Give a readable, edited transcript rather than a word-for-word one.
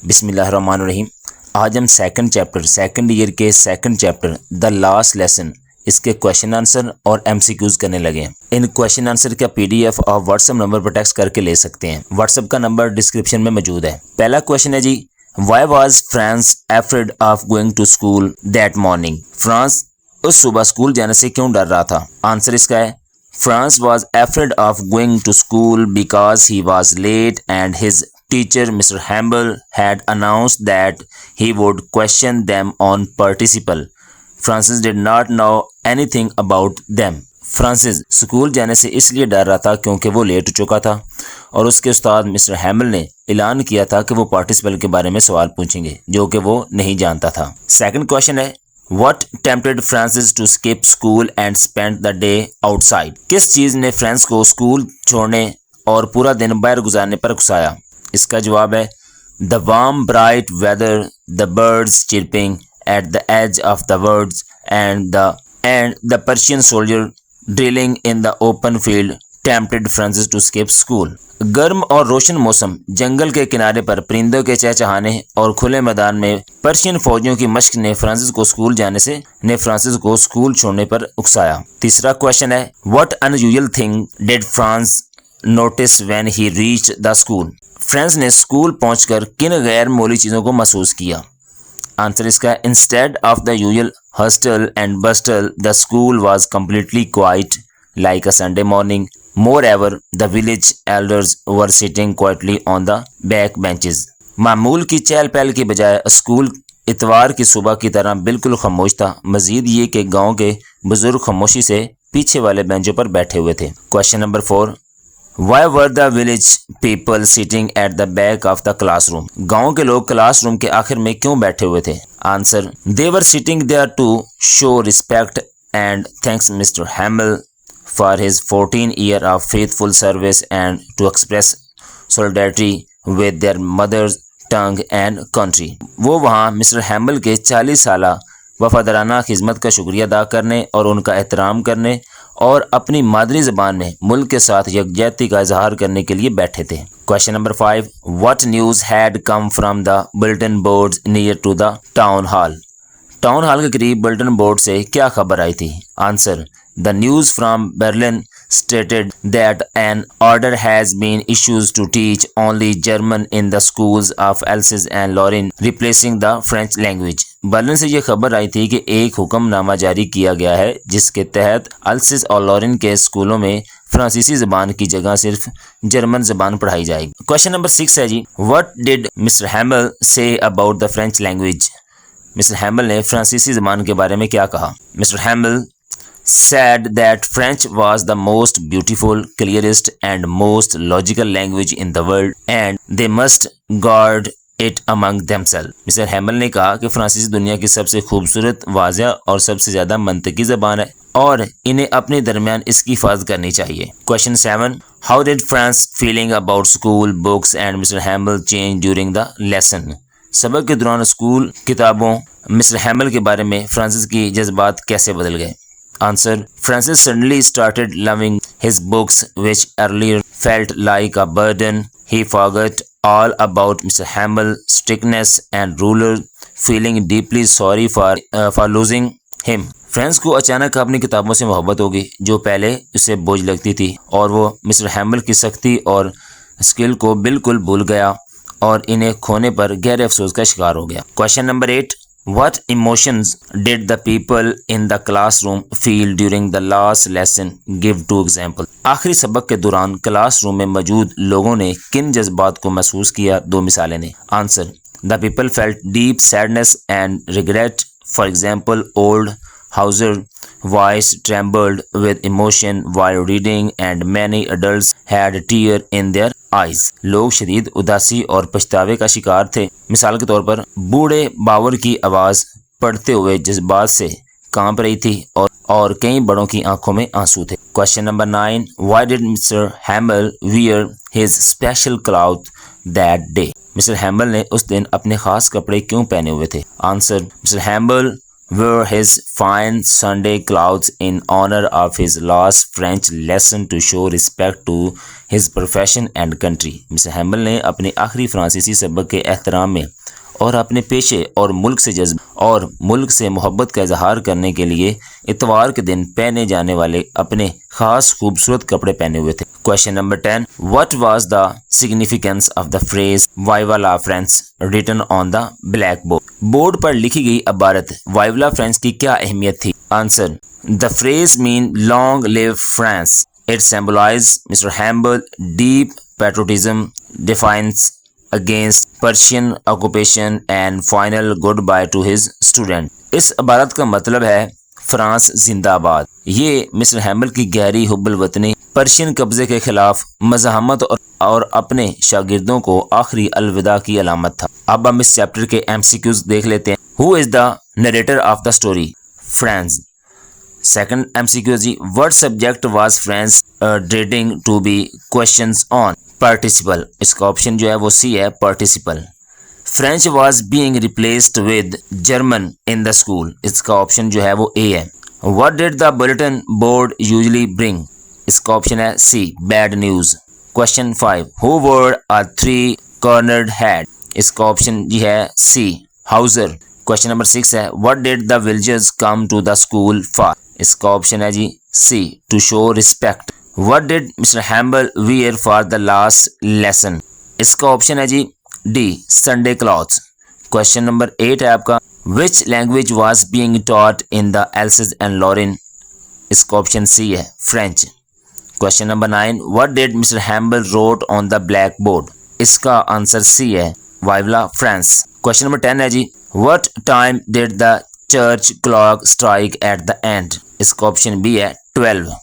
बिस्मिल्लाहिर्रहमानिर्रहीम। आज हम सेकंड ईयर के second chapter the last lesson इसके क्वेश्चन आंसर और एमसीक्यूज करने लगे हैं। इन क्वेश्चन आंसर का पीडीएफ आप व्हाट्सएप नंबर पर टेक्स्ट करके ले सकते हैं। व्हाट्सएप का नंबर डिस्क्रिप्शन में मौजूद है। पहला क्वेश्चन है जी, why was Franz afraid of going to school that morning? Franz उस सुबह स्कूल जाने से क्यों डर रहा था? आंसर इसका है Franz was afraid of going to school because he was late and his teacher Mr. Hamble had announced that he would question them on participle. Francis did not know anything about them. Francis school जाने से इसलिए डर रहा था क्योंकि वो late हो चुका था और उसके उस्ताद मिस्टर हैमल ने ऐलान किया था कि वो पार्टिसिपल के बारे में सवाल पूछेंगे जो कि वो नहीं जानता था। सेकंड क्वेश्चन है, What tempted Francis to skip school and spend the day outside? किस चीज ने फ्रांस को स्कूल छोड़ने और पूरा दिन बाहर गुजारने पर उकसाया? इसका जवाब है the warm bright weather, the birds chirping at the edge of the words and the Persian soldier drilling in the open field tempted Francis to skip school. गर्म और रोशन मौसम, जंगल के किनारे पर परिंदों के चहचहाने और खुले मैदान में पर्शियन फौजियों की मश्क ने फ्रांसिस को स्कूल छोड़ने पर उकसाया। तीसरा क्वेश्चन है, what unusual thing did France notice when he reached the school? France ने स्कूल पहुंचकर किन गैर मामूली चीज़ों को महसूस किया? आंसर इसका है instead of the usual hustle and bustle the school was completely quiet like a Sunday morning. Moreover the village elders were sitting quietly on the back benches. मामूल की चहल पहल की बजाय स्कूल इतवार की सुबह की तरह बिल्कुल खामोश था। मजीद ये कि गाँव के बुजुर्ग खामोशी से पीछे वाले बेंचों पर बैठे हुए थे। Question number 4, Why were the village people sitting at the back of the classroom? गाँव के लोग क्लासरूम के आखिर में क्यों बैठे हुए थे? Answer, They were sitting there to show respect and thanks Mr. Hamel for his 14 year of faithful service and to express solidarity with their mother's tongue and country. वो वहाँ मिस्टर हैमल के 40 साला वफादाराना खिदमत का शुक्रिया अदा करने और उनका एहतराम करने और अपनी मादरी ज़बान में मुल्क के साथ यकजहती का इजहार करने के लिए बैठे थे। Question number 5, what news had come from the bulletin boards near to the town hall? Town hall के करीब बुलेटिन बोर्ड से क्या खबर आई थी? Answer, the news from Berlin stated that an order has been issued to teach only German in the schools of Alsace and Lorraine, replacing the French language. Berlin से ये खबर आई थी कि एक हुक्मनामा जारी किया गया है जिसके तहत अल्सेस और लॉरेन के स्कूलों में फ्रांसीसी ज़बान की जगह सिर्फ जर्मन ज़बान पढ़ाई जाएगी। क्वेश्चन नंबर 6 है जी, what did Mister Hamel say about the French language? Mister Hamel ने फ्रांसीसी ज़बान के बारे में क्या कहा? Mister Hamel said that French was the most beautiful, clearest and most logical language in the world and they must guard it among themselves. Mister Hamel ने कहा कि फ्रांसीसी दुनिया की सबसे खूबसूरत, वाज़ेह और सबसे ज़्यादा मंतकी ज़बान है और इन्हें अपने दरमियान इसकी हिफाजत करनी चाहिए। Question 7, how did France feeling about school books and mister हैमल change during the lesson? सबक के दौरान स्कूल किताबों मिस्टर हैमल के बारे में फ्रांसिस की जज्बात कैसे बदल गए? Answer, Francis suddenly started loving his books which earlier felt like a burden. He forgot all about Mr. Hamel's strictness and ruler, feeling deeply sorry for losing him. France को अचानक अपनी किताबों से मोहब्बत हो गई जो पहले उसे बोझ लगती थी और वो मिस्टर हैमल की सख्ती और स्किल को बिल्कुल भूल गया और इन्हें खोने पर गहरे अफसोस का शिकार हो गया। Question number 8, What emotions did the people in the classroom feel during the last lesson? Give 2 examples. आखिरी सबक के दौरान क्लासरूम में मौजूद लोगों ने किन जज्बात को महसूस किया? 2 मिसालें दें। Answer, The people felt deep sadness and regret. For example, old Hauser voice trembled with emotion while reading and many adults had tears in their eyes. लोग शदीद उदासी और पछतावे का शिकार थे। मिसाल के तौर पर बूढ़े बावर की आवाज़ पढ़ते हुए जज्बात से कांप रही थी और कई बड़ों की आंखों में आंसू थे। Question number 9, Why did Mr. Hamel wear his special cloth that day? Mister Hamel ने उस दिन अपने खास कपड़े क्यों पहने हुए थे? Answer, mister हैमल wore his fine Sunday clothes in honor of his last French lesson to show respect to his profession and country. Mister Hamel ने अपने आखिरी फ्रांसीसी सबक के एहतराम में और अपने पेशे और मुल्क से मोहब्बत का इजहार करने के लिए इतवार के दिन पहने जाने वाले अपने खास खूबसूरत कपड़े पहने हुए थे। Question number 10, what was the significance of the phrase वाइवा ला France written on the black board? Board पर लिखी गई इबारत वाइवा फ्रांस की क्या अहमियत थी? Answer, the phrase mean long live France. It symbolized Mr. Hamble's deep patriotism, defiance against Persian occupation and final goodbye to his student. इस इबारत का मतलब है फ्रांस जिंदाबाद. ये मिस्टर हैम्बल की गहरी हुब्बुल वतनी, पर्शियन कब्जे के खिलाफ मज़ाहमत और अपने शागिर्दों को आखिरी अलविदा की अलामत था. अब हम इस चैप्टर के MCQs देख लेते हैं. Who is the narrator of the story? France. Second MCQ जी, what subject was France dreading to be questions on? Participle. इसका ऑप्शन जो है वो C है, participle. French was being replaced with German in the school. इसका option जो है वो A है. What did the bulletin board usually bring? इसका ऑप्शन है C, bad news. Question 5. Who wore a three-cornered hat? इसका ऑप्शन जी है C, Hauser. क्वेश्चन नंबर 6 है, What did the villagers come to the school for? इसका option है जी C, to show respect. What did Mr. Hamble wear for the last lesson? इसका option है जी D, Sunday clothes. Question number 8 है आपका, Which language was being taught in the Alsace and Lorraine? इसका option C है, French. Question number 9, What did Mr. Hamble wrote on the blackboard? इसका answer C है, viva France. Question number 10 है जी, What time did the church clock strike at the end? इसका option B है 12.